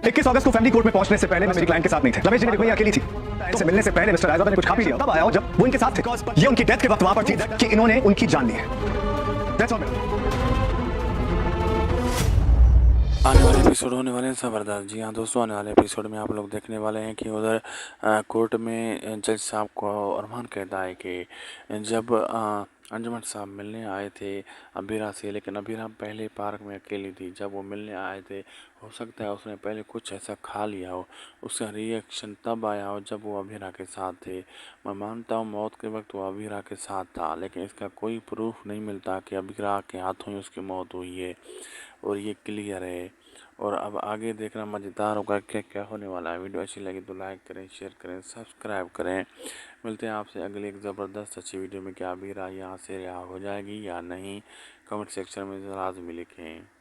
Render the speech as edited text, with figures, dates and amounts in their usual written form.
21 अगस्त को family court में पहुंचने से पहले मैं मेरी क्लाइंट के साथ नहीं थे। रमेश जी ने वही अकेली थी। से मिलने से पहले मिस्टर रायजादा ने कुछ खा पी लिया, तब आया हूं जब वो इनके साथ थे। ये उनकी डेथ के वक्त वहां पर थी कि इन्होंने उनकी जान ली है। That's all, man. आने वाले एपिसोड होने वाले हैं ज़बरदस्त। जी हाँ दोस्तों, आने वाले एपिसोड में आप लोग देखने वाले हैं कि उधर कोर्ट में जज साहब को अरमान कहता है कि जब अंजुमन साहब मिलने आए थे अबीरा से, लेकिन अबीरा पहले पार्क में अकेली थी। जब वो मिलने आए थे हो सकता है उसने पहले कुछ ऐसा खा लिया हो, उसका रिएक्शन तब आया हो जब वो अबीरा के साथ थे। मैं मानता हूँ मौत के वक्त वो अबीरा के साथ था, लेकिन इसका कोई प्रूफ नहीं मिलता कि अबीरा के हाथों ही उसकी मौत हुई है, और ये क्लियर है। और अब आगे देखना मज़ेदार होगा क्या क्या होने वाला है। वीडियो अच्छी लगी तो लाइक करें, शेयर करें, सब्सक्राइब करें। मिलते हैं आपसे अगली एक ज़बरदस्त अच्छी वीडियो में। क्या अबीरा यहाँ से रिहा हो जाएगी या नहीं, कमेंट सेक्शन में ज़रा लाज़मी लिखें।